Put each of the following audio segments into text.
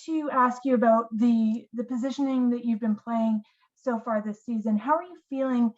to ask you about the positioning that you've been playing so far this season. How are you feeling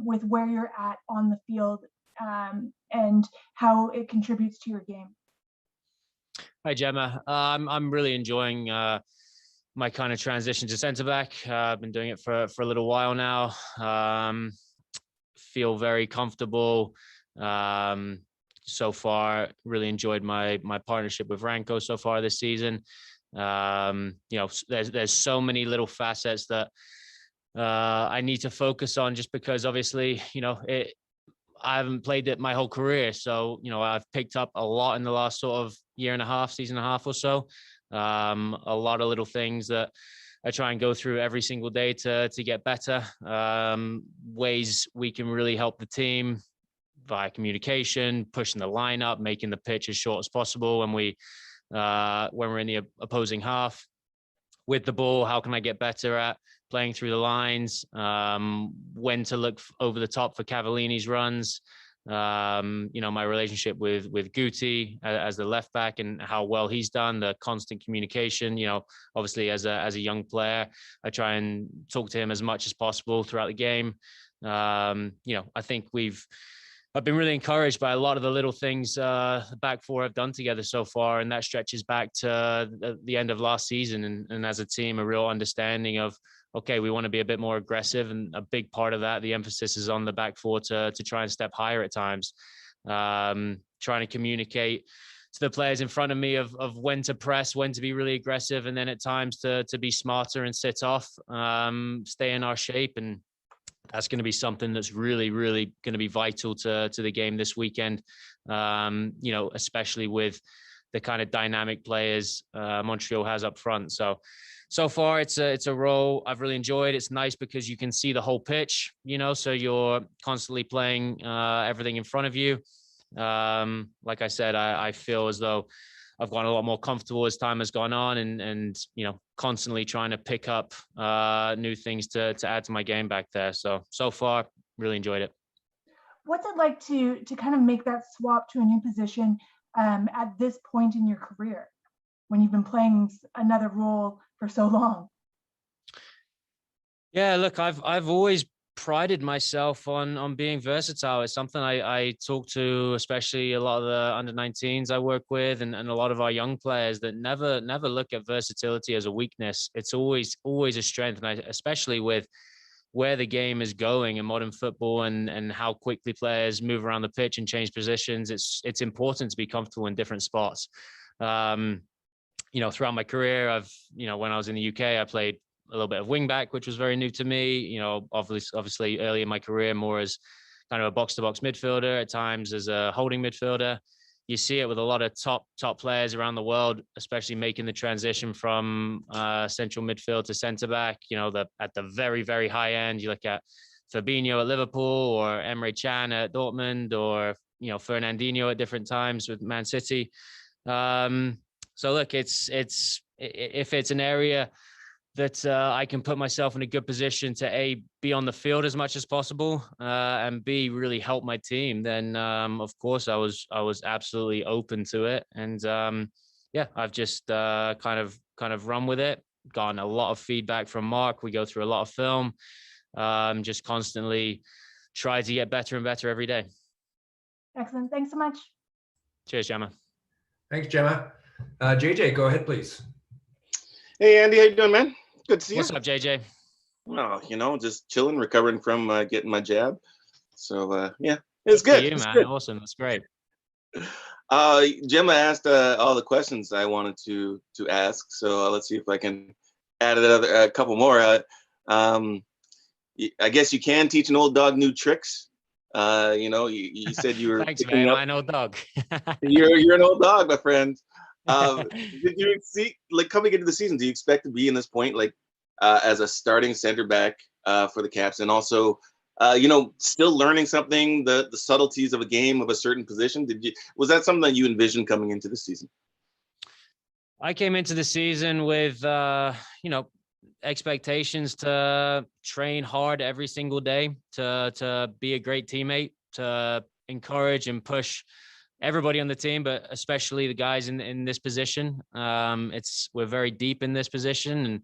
with where you're at on the field and how it contributes to your game? Hi, Gemma. I'm really enjoying my kind of transition to centre back. I've been doing it for a little while now. Feel very comfortable. So far, really enjoyed my partnership with Ranko so far this season. There's so many little facets that I need to focus on, just because obviously, I haven't played it my whole career. So, I've picked up a lot in the last sort of season and a half or so. A lot of little things that I try and go through every single day to get better. Ways we can really help the team via communication, pushing the line up, making the pitch as short as possible when we're in the opposing half. With the ball, how can I get better at playing through the lines, when to look over the top for Cavallini's runs, my relationship with Guti as the left back and how well he's done, the constant communication. Obviously as a young player, I try and talk to him as much as possible throughout the game. I think I've been really encouraged by a lot of the little things the back four have done together so far, and that stretches back to the end of last season. And as a team, a real understanding of, okay, we want to be a bit more aggressive, and a big part of that, the emphasis is on the back four to try and step higher at times. Trying to communicate to the players in front of me of when to press, when to be really aggressive, and then at times to be smarter and sit off, stay in our shape. And that's going to be something that's really, really going to be vital to the game this weekend, especially with the kind of dynamic players Montreal has up front. So far, it's a role I've really enjoyed. It's nice because you can see the whole pitch, so you're constantly playing everything in front of you. Like I said, I feel as though I've gotten a lot more comfortable as time has gone on, and constantly trying to pick up new things to add to my game back there. So far, really enjoyed it. What's it like to kind of make that swap to a new position at this point in your career, when you've been playing another role for so long? Yeah, look, I've always prided myself on being versatile. It's something I talk to, especially a lot of the under-19s I work with, and a lot of our young players, that never look at versatility as a weakness. It's always a strength, and especially with where the game is going in modern football, and how quickly players move around the pitch and change positions. It's important to be comfortable in different spots. Throughout my career, when I was in the UK, I played a little bit of wing back, which was very new to me. Obviously early in my career, more as kind of a box-to-box midfielder, at times as a holding midfielder. You see it with a lot of top players around the world, especially making the transition from central midfield to centre back. At the very, very high end, you look at Fabinho at Liverpool, or Emre Can at Dortmund, or Fernandinho at different times with Man City. So look, if it's an area that I can put myself in a good position to A, be on the field as much as possible, and B, really help my team, then of course I was absolutely open to it. And I've just kind of run with it. Gotten a lot of feedback from Mark. We go through a lot of film. Just constantly try to get better and better every day. Excellent. Thanks so much. Cheers, Gemma. Thanks, Gemma. JJ, go ahead, please. Hey, Andy, how you doing, man? Good to see you. What's up, JJ? Oh, just chilling, recovering from getting my jab. So, it's good. You, man. Good. Awesome. That's great. Gemma asked all the questions I wanted to ask. So let's see if I can add a couple more. I guess you can teach an old dog new tricks. You said you were. Thanks, man. I'm an old dog. you're an old dog, my friend. Did you see, coming into the season, do you expect to be in this point, as a starting center back for the Caps, and also, still learning something, the subtleties of a game of a certain position? Was that something that you envisioned coming into the season? I came into the season with, expectations to train hard every single day, to be a great teammate, to encourage and push everybody on the team, but especially the guys in this position. We're very deep in this position,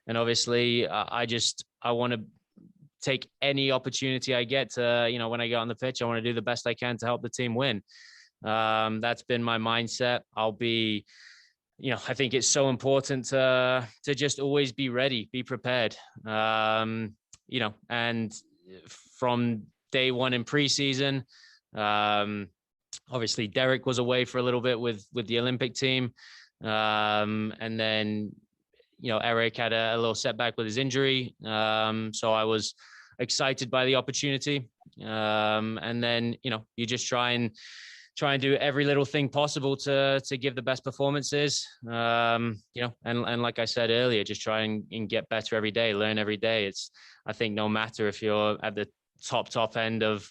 and obviously I want to take any opportunity I get to, when I get on the pitch, I want to do the best I can to help the team win. That's been my mindset. I'll be, I think it's so important to just always be ready, be prepared. And from day one in preseason, obviously Derek was away for a little bit with the Olympic team. And then, Eric had a little setback with his injury. So I was excited by the opportunity. And then, you just try and do every little thing possible to give the best performances. And like I said earlier, just try and get better every day, learn every day. I think no matter if you're at the top end of,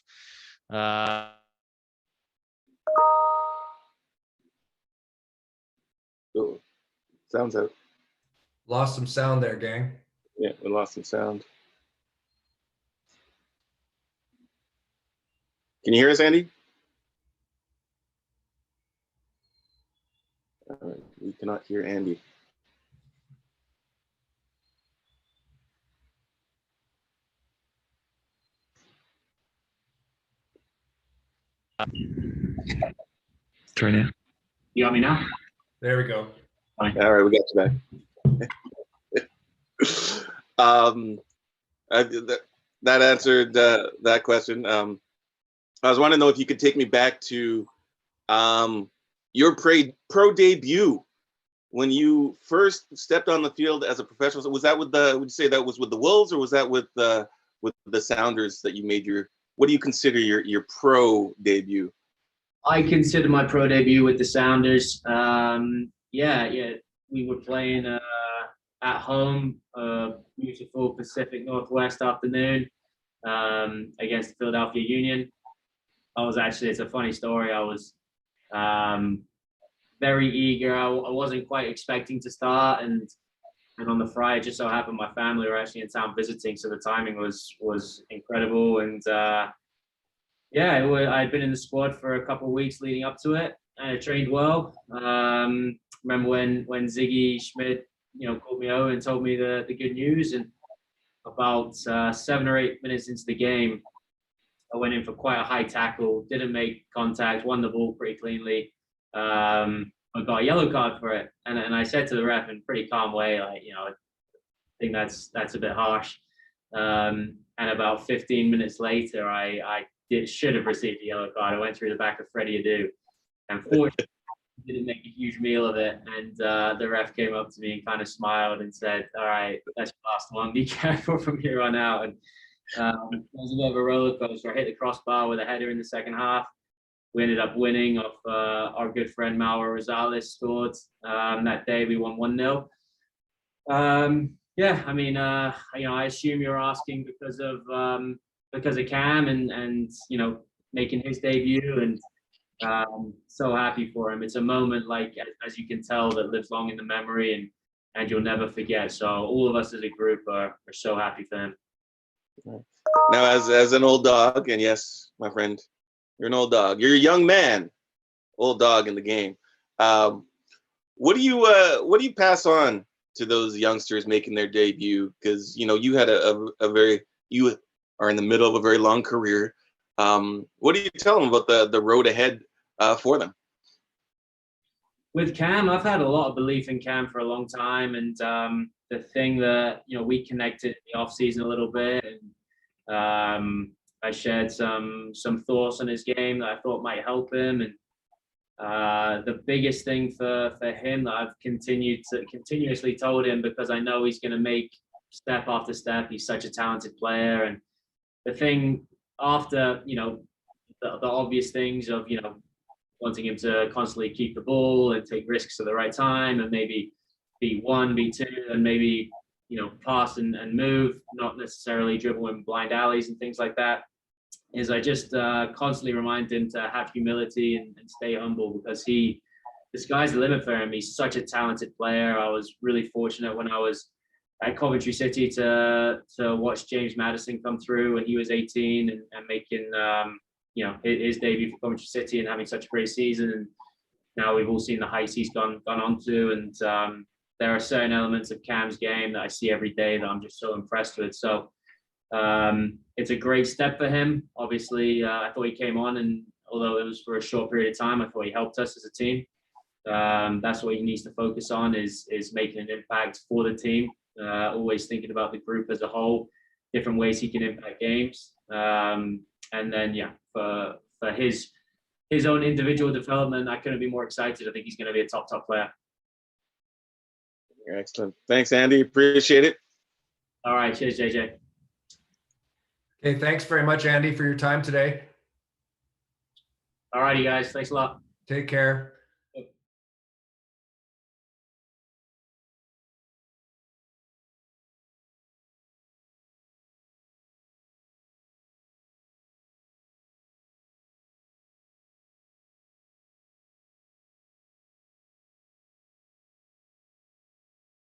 Oh, sounds out. Lost some sound there, gang. Yeah, we lost some sound. Can you hear us, Andy? We cannot hear Andy. Try now. You got me now? There we go. All right, we got you back. That answered that question. I was wanting to know if you could take me back to your pro debut when you first stepped on the field as a professional. Was that would you say that was with the Wolves, or was that with the Sounders that you made what do you consider your pro debut? I consider my pro debut with the Sounders. We were playing at home, beautiful Pacific Northwest afternoon against the Philadelphia Union. It's a funny story. I was very eager. I wasn't quite expecting to start, and on the Friday, it just so happened my family were actually in town visiting, so the timing was incredible. And I'd been in the squad for a couple of weeks leading up to it, and I trained well. Remember when Ziggy Schmidt, called me over and told me the good news, and about 7 or 8 minutes into the game, I went in for quite a high tackle, didn't make contact, won the ball pretty cleanly. I got a yellow card for it, and I said to the ref in a pretty calm way, I think that's a bit harsh. And about 15 minutes later, I should have received a yellow card. I went through the back of Freddie Adu, and fortunately, didn't make a huge meal of it. And the ref came up to me and kind of smiled and said, "All right, that's your last one. Be careful from here on out." And it was a bit of a roller coaster. I hit the crossbar with a header in the second half. We ended up winning off our good friend Mauro Rosales scored. That day we won 1-0. I assume you're asking because of Cam and making his debut, and so happy for him. It's a moment, like, as you can tell, that lives long in the memory and you'll never forget. So all of us as a group are so happy for him. Now, as an old dog, and yes, my friend, you're an old dog. You're a young man, old dog in the game. What do you pass on to those youngsters making their debut? Because you had you are in the middle of a very long career. What do you tell them about the road ahead for them? With Cam, I've had a lot of belief in Cam for a long time, and the thing that we connected in the off season a little bit, and I shared some thoughts on his game that I thought might help him. And the biggest thing for him that I've continuously told him, because I know he's going to make step after step. He's such a talented player, and the thing after the obvious things of wanting him to constantly keep the ball and take risks at the right time, and maybe be 1, be 2, and maybe pass and move, not necessarily dribble in blind alleys and things like that, is I just constantly remind him to have humility and stay humble, because the sky's the limit for him. He's such a talented player. I was really fortunate when I was at Coventry City to watch James Maddison come through when he was 18 and making his debut for Coventry City and having such a great season. And now we've all seen the heights he's gone on to. And there are certain elements of Cam's game that I see every day that I'm just so impressed with. So it's a great step for him. Obviously, I thought he came on, and although it was for a short period of time, I thought he helped us as a team. That's what he needs to focus on is making an impact for the team. Always thinking about the group as a whole, different ways he can impact games. And then, for his own individual development, I couldn't be more excited. I think he's going to be a top player. Excellent. Thanks, Andy. Appreciate it. All right. Cheers, JJ. Okay, thanks very much, Andy, for your time today. All righty, guys. Thanks a lot. Take care.